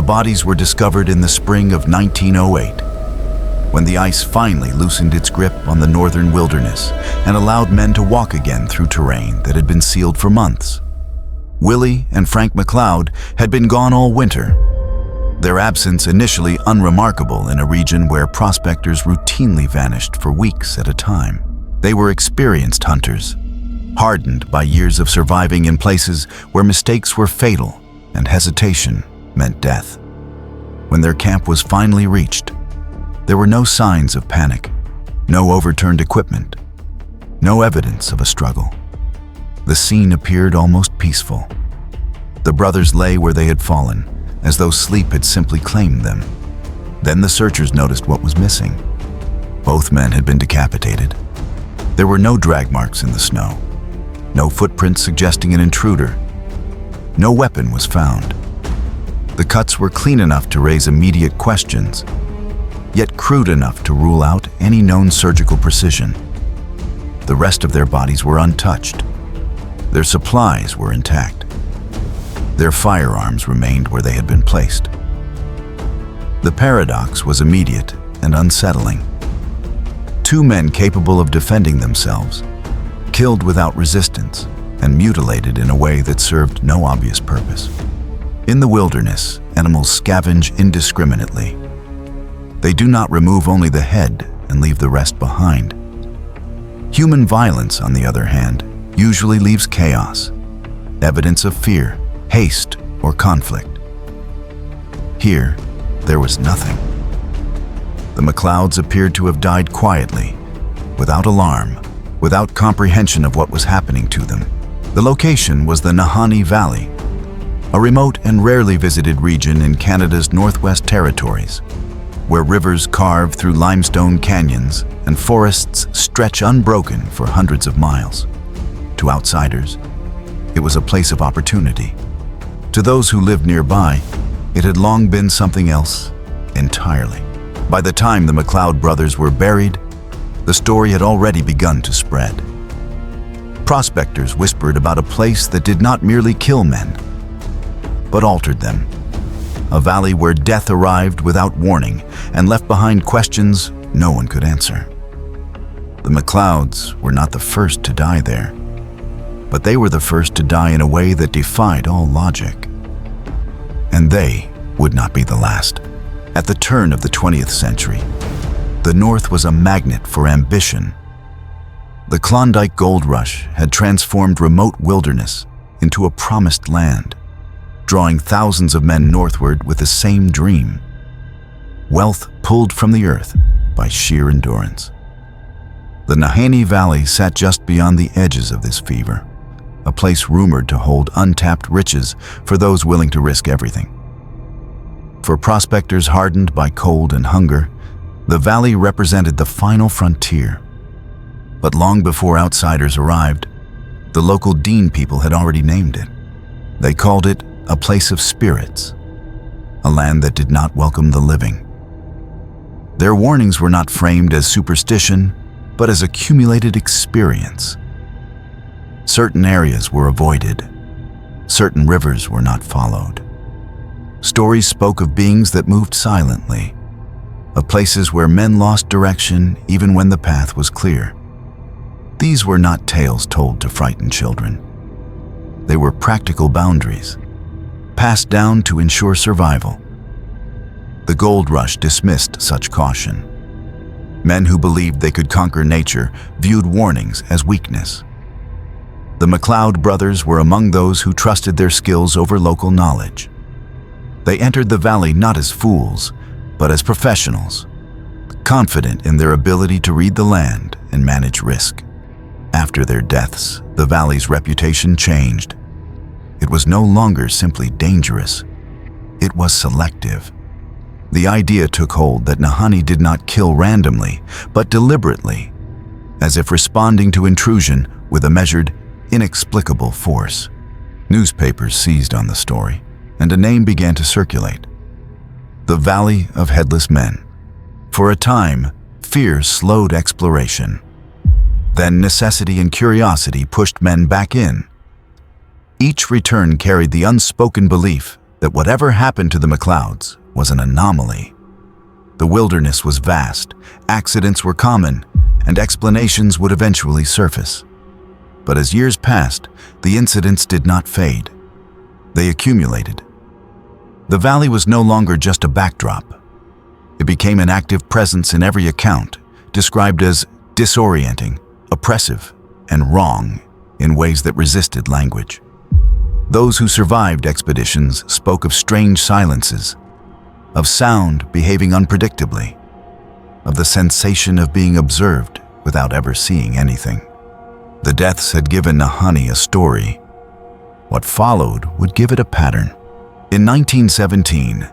bodies were discovered in the spring of 1908, when the ice finally loosened its grip on the northern wilderness and allowed men to walk again through terrain that had been sealed for months. Willie and Frank McLeod had been gone all winter, their absence initially unremarkable in a region where prospectors routinely vanished for weeks at a time. They were experienced hunters, hardened by years of surviving in places where mistakes were fatal and hesitation meant death. When their camp was finally reached, there were no signs of panic, no overturned equipment, no evidence of a struggle. The scene appeared almost peaceful. The brothers lay where they had fallen, as though sleep had simply claimed them. Then the searchers noticed what was missing. Both men had been decapitated. There were no drag marks in the snow, no footprints suggesting an intruder. No weapon was found. The cuts were clean enough to raise immediate questions, yet crude enough to rule out any known surgical precision. The rest of their bodies were untouched. Their supplies were intact. Their firearms remained where they had been placed. The paradox was immediate and unsettling. Two men capable of defending themselves, killed without resistance, and mutilated in a way that served no obvious purpose. In the wilderness, animals scavenge indiscriminately. They do not remove only the head and leave the rest behind. Human violence, on the other hand, usually leaves chaos, evidence of fear, haste, or conflict. Here, there was nothing. The McLeods appeared to have died quietly, without alarm, without comprehension of what was happening to them. The location was the Nahanni Valley, a remote and rarely visited region in Canada's Northwest Territories, where rivers carve through limestone canyons and forests stretch unbroken for hundreds of miles. To outsiders, it was a place of opportunity. To those who lived nearby, it had long been something else entirely. By the time the McLeod brothers were buried, the story had already begun to spread. Prospectors whispered about a place that did not merely kill men, but altered them. A valley where death arrived without warning and left behind questions no one could answer. The McLeods were not the first to die there, but they were the first to die in a way that defied all logic. And they would not be the last. At the turn of the 20th century, the North was a magnet for ambition. The Klondike Gold Rush had transformed remote wilderness into a promised land, drawing thousands of men northward with the same dream: wealth pulled from the earth by sheer endurance. The Nahanni Valley sat just beyond the edges of this fever, a place rumored to hold untapped riches for those willing to risk everything. For prospectors hardened by cold and hunger, the valley represented the final frontier. But long before outsiders arrived, the local Dean people had already named it. They called it a place of spirits, a land that did not welcome the living. Their warnings were not framed as superstition, but as accumulated experience. Certain areas were avoided. Certain rivers were not followed. Stories spoke of beings that moved silently, of places where men lost direction even when the path was clear. These were not tales told to frighten children. They were practical boundaries, passed down to ensure survival. The gold rush dismissed such caution. Men who believed they could conquer nature viewed warnings as weakness. The McLeod brothers were among those who trusted their skills over local knowledge. They entered the valley not as fools, but as professionals, confident in their ability to read the land and manage risk. After their deaths, the valley's reputation changed. It was no longer simply dangerous. It was selective. The idea took hold that Nahanni did not kill randomly, but deliberately, as if responding to intrusion with a measured, inexplicable force. Newspapers seized on the story, and a name began to circulate: the Valley of Headless Men. For a time, fear slowed exploration. Then necessity and curiosity pushed men back in. Each return carried the unspoken belief that whatever happened to the McLeods was an anomaly. The wilderness was vast, accidents were common, and explanations would eventually surface. But as years passed, the incidents did not fade. They accumulated. The valley was no longer just a backdrop. It became an active presence in every account, described as disorienting, oppressive, and wrong in ways that resisted language. Those who survived expeditions spoke of strange silences, of sound behaving unpredictably, of the sensation of being observed without ever seeing anything. The deaths had given Nahanni a story. What followed would give it a pattern. In 1917,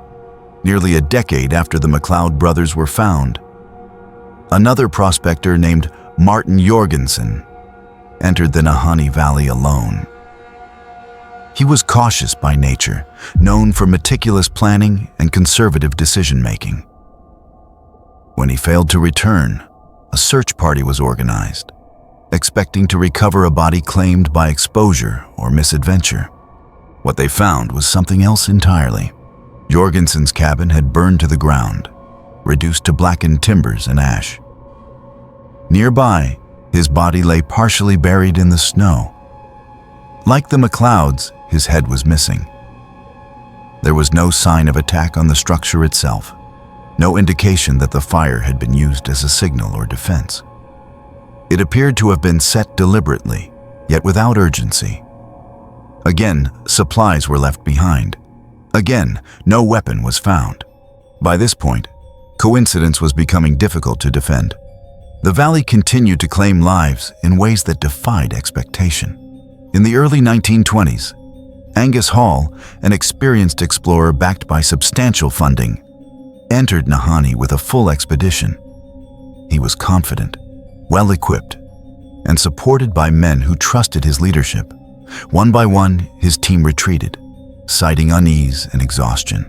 nearly a decade after the McLeod brothers were found, another prospector named Martin Jorgensen entered the Nahanni Valley alone. He was cautious by nature, known for meticulous planning and conservative decision-making. When he failed to return, a search party was organized, expecting to recover a body claimed by exposure or misadventure. What they found was something else entirely. Jorgensen's cabin had burned to the ground, reduced to blackened timbers and ash. Nearby, his body lay partially buried in the snow. Like the McLeods, his head was missing. There was no sign of attack on the structure itself, no indication that the fire had been used as a signal or defense. It appeared to have been set deliberately, yet without urgency. Again, supplies were left behind. Again, no weapon was found. By this point, coincidence was becoming difficult to defend. The valley continued to claim lives in ways that defied expectation. In the early 1920s, Angus Hall, an experienced explorer backed by substantial funding, entered Nahanni with a full expedition. He was confident, well-equipped, and supported by men who trusted his leadership. One by one, his team retreated, citing unease and exhaustion.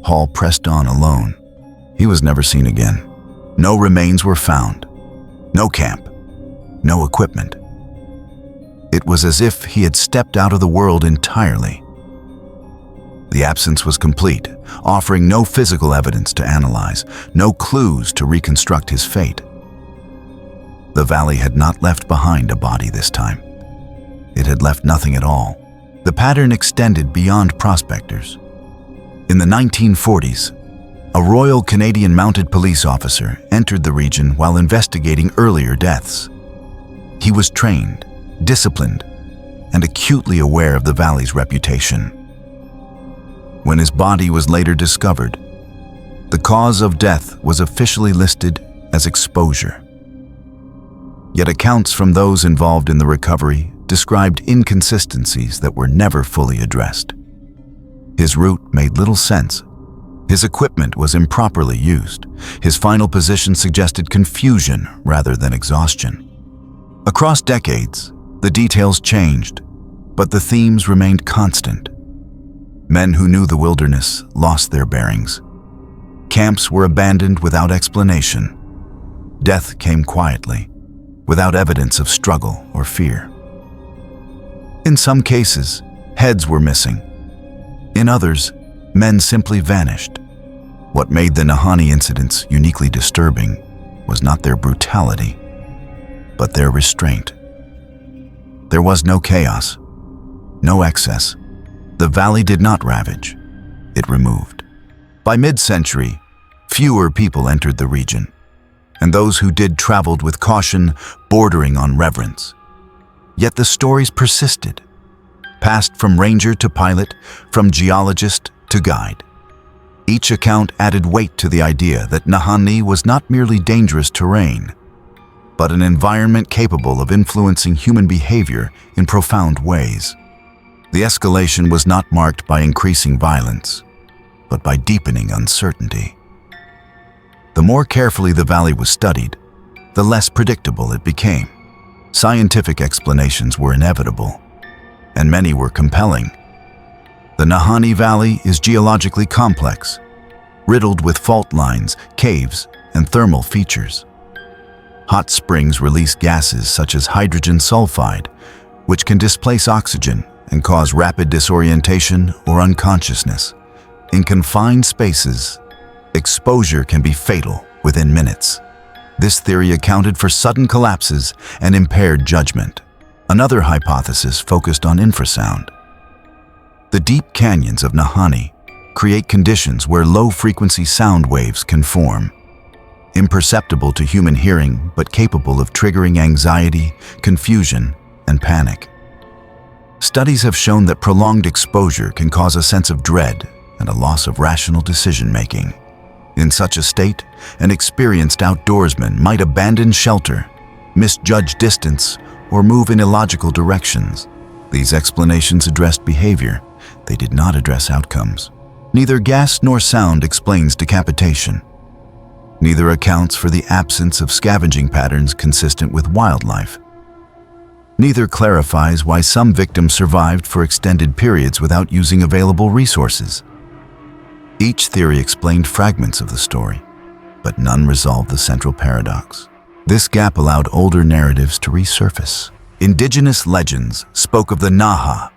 Hall pressed on alone. He was never seen again. No remains were found. No camp. No equipment. It was as if he had stepped out of the world entirely. The absence was complete, offering no physical evidence to analyze, no clues to reconstruct his fate. The valley had not left behind a body this time. It had left nothing at all. The pattern extended beyond prospectors. In the 1940s, a Royal Canadian Mounted Police officer entered the region while investigating earlier deaths. He was trained, disciplined, and acutely aware of the valley's reputation. When his body was later discovered, the cause of death was officially listed as exposure. Yet accounts from those involved in the recovery described inconsistencies that were never fully addressed. His route made little sense. His equipment was improperly used. His final position suggested confusion rather than exhaustion. Across decades, the details changed, but the themes remained constant. Men who knew the wilderness lost their bearings. Camps were abandoned without explanation. Death came quietly, without evidence of struggle or fear. In some cases, heads were missing. In others, men simply vanished. What made the Nahanni incidents uniquely disturbing was not their brutality, but their restraint. There was no chaos, no excess. The valley did not ravage, it removed. By mid-century, fewer people entered the region, and those who did traveled with caution bordering on reverence. Yet the stories persisted, passed from ranger to pilot, from geologist to guide. Each account added weight to the idea that Nahanni was not merely dangerous terrain, but an environment capable of influencing human behavior in profound ways. The escalation was not marked by increasing violence, but by deepening uncertainty. The more carefully the valley was studied, the less predictable it became. Scientific explanations were inevitable, and many were compelling. The Nahanni Valley is geologically complex, riddled with fault lines, caves, and thermal features. Hot springs release gases such as hydrogen sulfide, which can displace oxygen and cause rapid disorientation or unconsciousness. In confined spaces, exposure can be fatal within minutes. This theory accounted for sudden collapses and impaired judgment. Another hypothesis focused on infrasound. The deep canyons of Nahanni create conditions where low-frequency sound waves can form. Imperceptible to human hearing, but capable of triggering anxiety, confusion, and panic. Studies have shown that prolonged exposure can cause a sense of dread and a loss of rational decision-making. In such a state, an experienced outdoorsman might abandon shelter, misjudge distance, or move in illogical directions. These explanations addressed behavior. They did not address outcomes. Neither gas nor sound explains decapitation. Neither accounts for the absence of scavenging patterns consistent with wildlife. Neither clarifies why some victims survived for extended periods without using available resources. Each theory explained fragments of the story, but none resolved the central paradox. This gap allowed older narratives to resurface. Indigenous legends spoke of the Naha,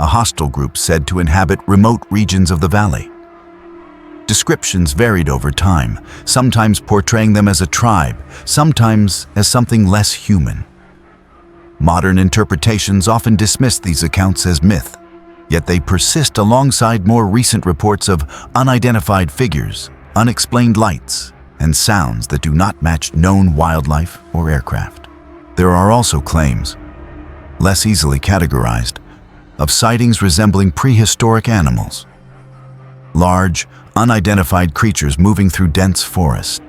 a hostile group said to inhabit remote regions of the valley. Descriptions varied over time, sometimes portraying them as a tribe, sometimes as something less human. Modern interpretations often dismiss these accounts as myth, yet they persist alongside more recent reports of unidentified figures, unexplained lights, and sounds that do not match known wildlife or aircraft. There are also claims, less easily categorized, of sightings resembling prehistoric animals. Large, unidentified creatures moving through dense forest.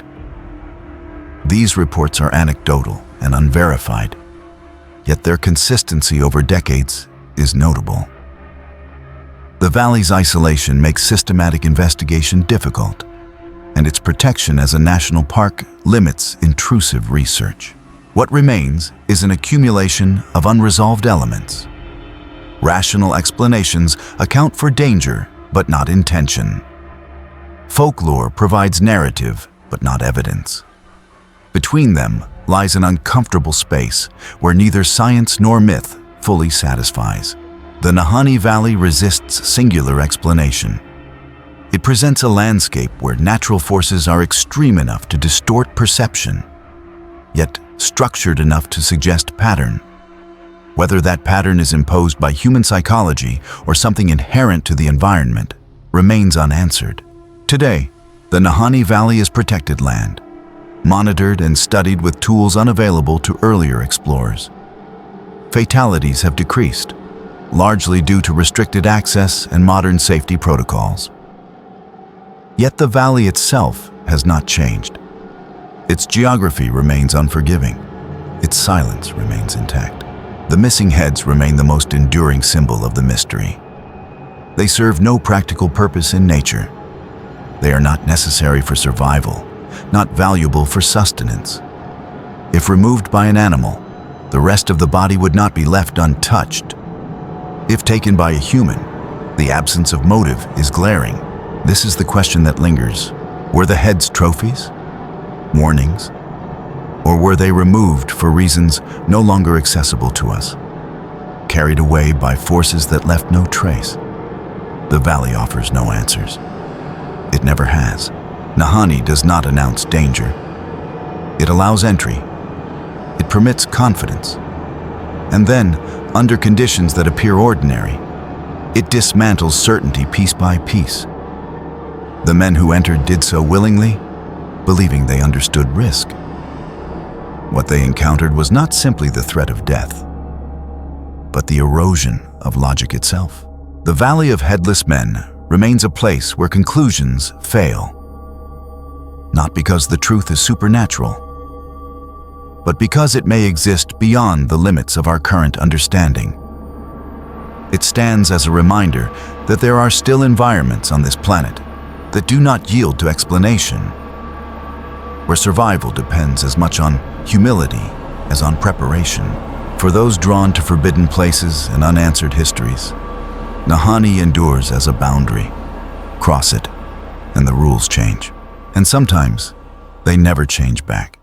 These reports are anecdotal and unverified, yet their consistency over decades is notable. The valley's isolation makes systematic investigation difficult, and its protection as a national park limits intrusive research. What remains is an accumulation of unresolved elements. Rational explanations account for danger, but not intention. Folklore provides narrative, but not evidence. Between them lies an uncomfortable space where neither science nor myth fully satisfies. The Nahanni Valley resists singular explanation. It presents a landscape where natural forces are extreme enough to distort perception, yet structured enough to suggest pattern. Whether that pattern is imposed by human psychology or something inherent to the environment remains unanswered. Today, the Nahanni Valley is protected land, monitored and studied with tools unavailable to earlier explorers. Fatalities have decreased, largely due to restricted access and modern safety protocols. Yet the valley itself has not changed. Its geography remains unforgiving. Its silence remains intact. The missing heads remain the most enduring symbol of the mystery. They serve no practical purpose in nature. They are not necessary for survival, not valuable for sustenance. If removed by an animal, the rest of the body would not be left untouched. If taken by a human, the absence of motive is glaring. This is the question that lingers. Were the heads trophies? Warnings? Or were they removed for reasons no longer accessible to us? Carried away by forces that left no trace? The valley offers no answers. It never has. Nahanni does not announce danger. It allows entry. It permits confidence. And then, under conditions that appear ordinary, it dismantles certainty piece by piece. The men who entered did so willingly, believing they understood risk. What they encountered was not simply the threat of death, but the erosion of logic itself. The Valley of Headless Men remains a place where conclusions fail. Not because the truth is supernatural, but because it may exist beyond the limits of our current understanding. It stands as a reminder that there are still environments on this planet that do not yield to explanation, where survival depends as much on humility as on preparation. For those drawn to forbidden places and unanswered histories, Nahanni endures as a boundary. Cross it, and the rules change. And sometimes, they never change back.